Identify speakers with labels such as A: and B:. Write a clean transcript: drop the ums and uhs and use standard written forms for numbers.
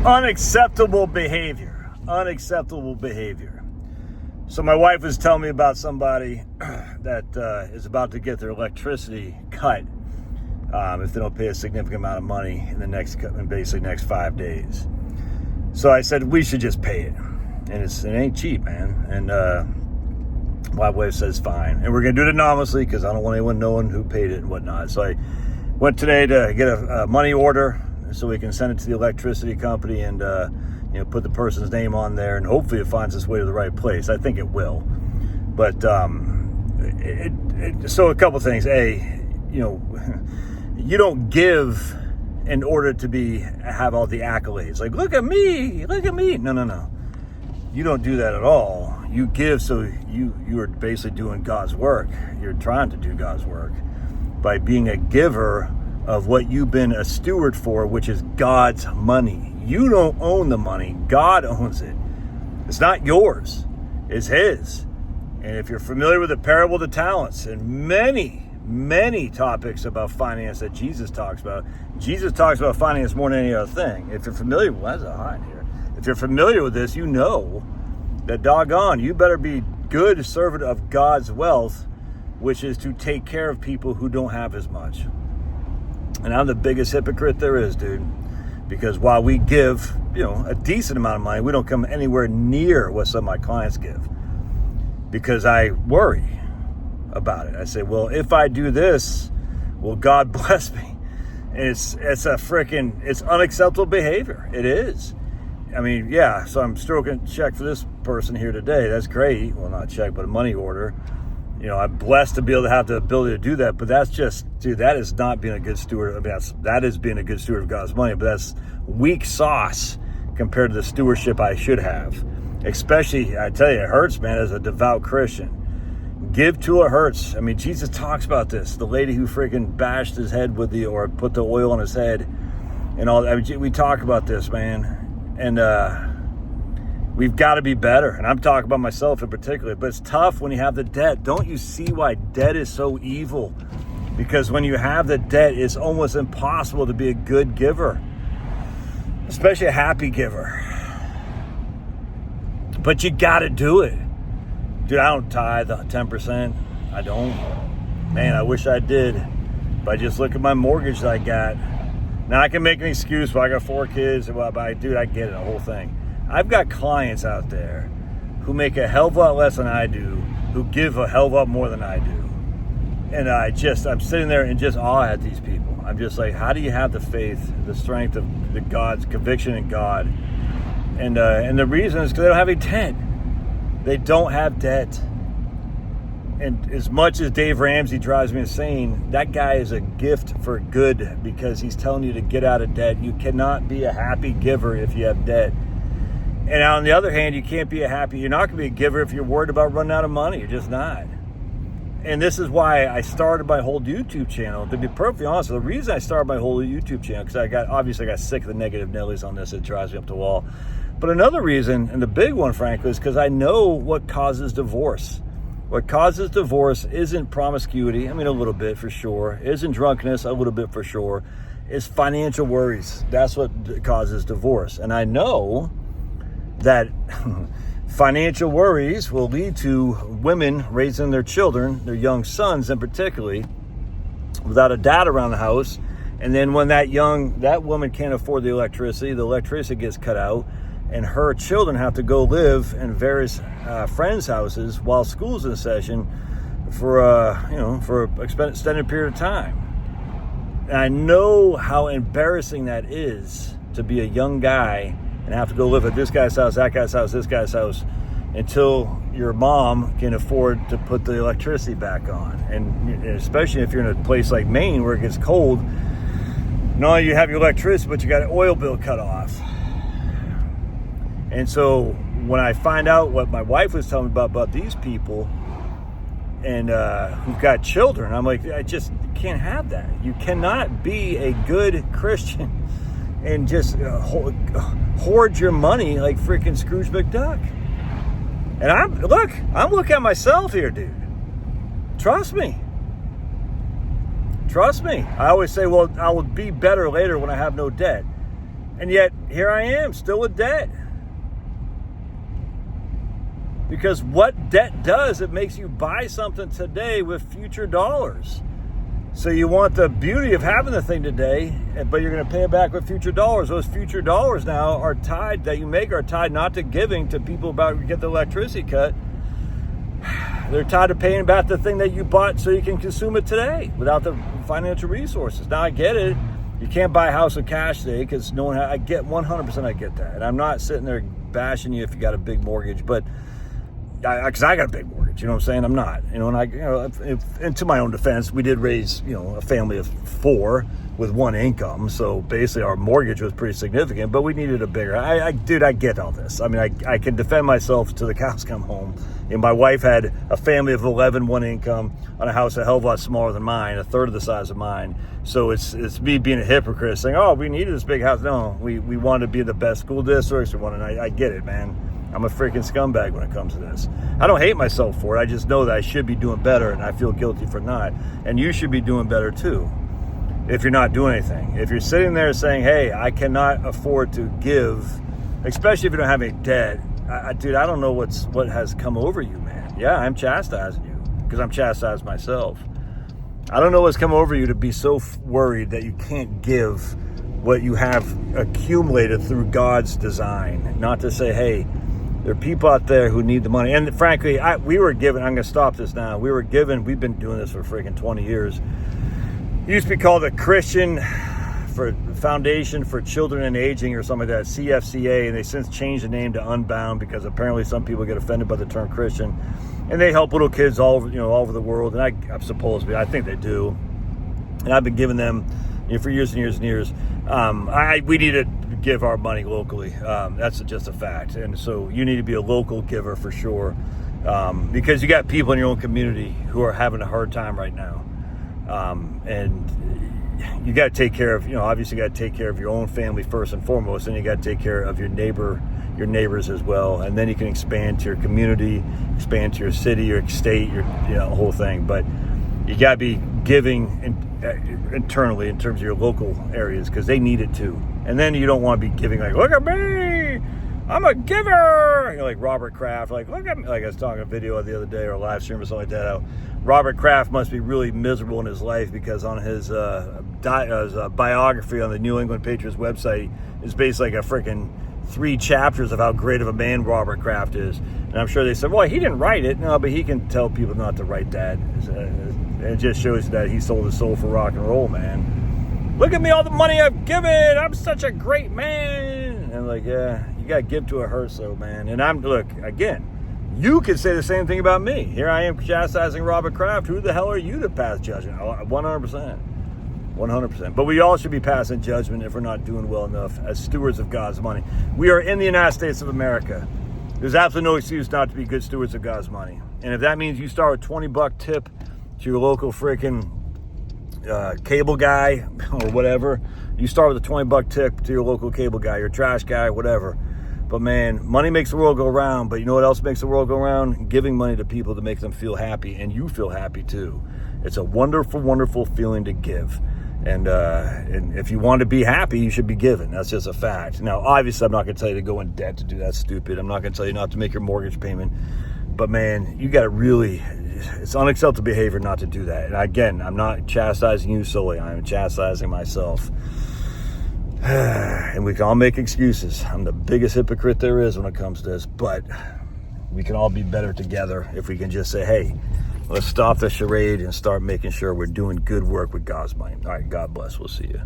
A: Unacceptable behavior. Unacceptable behavior. So my wife was telling me about somebody that is about to get their electricity cut if they don't pay a significant amount of money in the next 5 days. So I said we should just pay it, and it ain't cheap, man. And my wife says fine, and we're gonna do it anonymously because I don't want anyone knowing who paid it and whatnot. So I went today to get a money order so we can send it to the electricity company and put the person's name on there, and hopefully it finds its way to the right place. I think it will. But so a couple things. You don't give in order to have all the accolades. Like, look at me. No. You don't do that at all. You give so you are basically doing God's work. You're trying to do God's work by being a giver of what you've been a steward for, which is God's money. You don't own the money. God owns it. It's not yours. It's His. And if you're familiar with the parable of the talents and many topics about finance that Jesus talks about finance more than any other thing. If you're familiar with that's a hot here. If you're familiar with this, you know that doggone, you better be good servant of God's wealth, which is to take care of people who don't have as much. And I'm the biggest hypocrite there is, dude. Because while we give, a decent amount of money, we don't come anywhere near what some of my clients give. Because I worry about it. I say, well, if I do this, will God bless me? And it's unacceptable behavior. It is. I mean, yeah, so I'm stroking a check for this person here today. That's great. Well, not a check, but a money order. I'm blessed to be able to have the ability to do that, but that's just, dude, that is not being a good steward. I mean, that is being a good steward of God's money, but that's weak sauce compared to the stewardship I should have. Especially, I tell you, it hurts, man, as a devout Christian. Give till it hurts. I mean, Jesus talks about this. The lady who freaking bashed his head or put the oil on his head and all that. I mean, we talk about this, man. And, we've got to be better. And I'm talking about myself in particular, but it's tough when you have the debt. Don't you see why debt is so evil? Because when you have the debt, it's almost impossible to be a good giver, especially a happy giver. But you got to do it. Dude, I don't tithe 10%. I don't. Man, I wish I did. But I just look at my mortgage that I got. Now I can make an excuse, but I got 4 kids. But dude, I get it, the whole thing. I've got clients out there who make a hell of a lot less than I do, who give a hell of a lot more than I do. And I'm sitting there in just awe at these people. I'm just like, how do you have the faith, the strength of the God's conviction in God? And the reason is because they don't have any debt. They don't have debt. And as much as Dave Ramsey drives me insane, that guy is a gift for good because he's telling you to get out of debt. You cannot be a happy giver if you have debt. And on the other hand, you're not going to be a giver if you're worried about running out of money. You're just not. And this is why I started my whole YouTube channel. To be perfectly honest, the reason I started my whole YouTube channel, because I got sick of the negative Nellies on this. It drives me up the wall. But another reason, and the big one, frankly, is because I know what causes divorce. What causes divorce isn't promiscuity. I mean, a little bit for sure. Isn't drunkenness, a little bit for sure. It's financial worries. That's what causes divorce. And I know that financial worries will lead to women raising their children, their young sons in particularly, without a dad around the house. And then when that woman can't afford the electricity gets cut out, and her children have to go live in various friends' houses while school's in session for an extended period of time. And I know how embarrassing that is to be a young guy and have to go live at this guy's house, that guy's house, this guy's house, until your mom can afford to put the electricity back on. And especially if you're in a place like Maine where it gets cold, not only you have your electricity, but you got an oil bill cut off. And so when I find out what my wife was telling me about these people and who've got children, I'm like, I just can't have that. You cannot be a good Christian and just hoard your money like freaking Scrooge McDuck. And I'm looking at myself here, dude. Trust me. I always say, well, I will be better later when I have no debt. And yet, here I am, still with debt. Because what debt does, it makes you buy something today with future dollars. So you want the beauty of having the thing today, but you're going to pay it back with future dollars. Those future dollars now are tied, that you make are tied not to giving to people about to get the electricity cut. They're tied to paying back the thing that you bought so you can consume it today without the financial resources. Now I get it. You can't buy a house with cash today because no one. I get 100%. I get that, and I'm not sitting there bashing you if you got a big mortgage, but because I got a big mortgage, you know what I'm saying? I'm not, and to my own defense, we did raise, a family of 4 with one income. So basically our mortgage was pretty significant, but we needed a bigger, I get all this. I mean, I can defend myself till the cows come home. And my wife had a family of 11, one income on a house a hell of a lot smaller than mine, a third of the size of mine. So it's me being a hypocrite saying, oh, we needed this big house. No, we wanted to be in the best school districts. I get it, man. I'm a freaking scumbag when it comes to this. I don't hate myself for it. I just know that I should be doing better, and I feel guilty for not. And you should be doing better too if you're not doing anything. If you're sitting there saying, hey, I cannot afford to give, especially if you don't have any debt, dude, I don't know what has come over you, man. Yeah, I'm chastising you because I'm chastised myself. I don't know what's come over you to be so worried that you can't give what you have accumulated through God's design. Not to say, hey, there are people out there who need the money. And frankly, we were given, I'm going to stop this now. We've been doing this for freaking 20 years. It used to be called the Christian Foundation for Children and Aging or something like that, CFCA, and they since changed the name to Unbound because apparently some people get offended by the term Christian. And they help little kids all over the world. And I think they do. And I've been giving them for years and years and years. We need to give our money locally. That's just a fact. And so you need to be a local giver for sure, because you got people in your own community who are having a hard time right now. And you got to take care of, obviously you got to take care of your own family first and foremost, and you got to take care of your neighbors as well. And then you can expand to your community, expand to your city, your state, your whole thing. But you got to be giving internally in terms of your local areas because they need it too. And then you don't want to be giving like, look at me, I'm a giver. Like Robert Kraft, like look at me. Like I was talking a video the other day or a live stream or something like that. How Robert Kraft must be really miserable in his life because on his biography on the New England Patriots website is basically like a freaking 3 chapters of how great of a man Robert Kraft is. And I'm sure they said, well, he didn't write it. No, but he can tell people not to write that. It just shows that he sold his soul for rock and roll, man. Look at me, all the money I've given. I'm such a great man. And like, yeah, you got to give to a hurts though, man. And look, again, you could say the same thing about me. Here I am chastising Robert Kraft. Who the hell are you to pass judgment? 100%. 100%. But we all should be passing judgment if we're not doing well enough as stewards of God's money. We are in the United States of America. There's absolutely no excuse not to be good stewards of God's money. And if that means you start with $20 tip to your local freaking cable guy or whatever, you start with a $20 tip to your local cable guy, your trash guy, whatever. But man, money makes the world go round. But you know what else makes the world go round? Giving money to people to make them feel happy, and you feel happy too. It's a wonderful, wonderful feeling to give. And if you want to be happy, you should be giving. That's just a fact. Now, obviously, I'm not going to tell you to go in debt to do that stupid. I'm not going to tell you not to make your mortgage payment. But man, you got to really, it's unacceptable behavior not to do that. And again, I'm not chastising you solely. I'm chastising myself. And we can all make excuses. I'm the biggest hypocrite there is when it comes to this. But we can all be better together if we can just say, hey, let's stop the charade and start making sure we're doing good work with God's money. All right, God bless. We'll see you.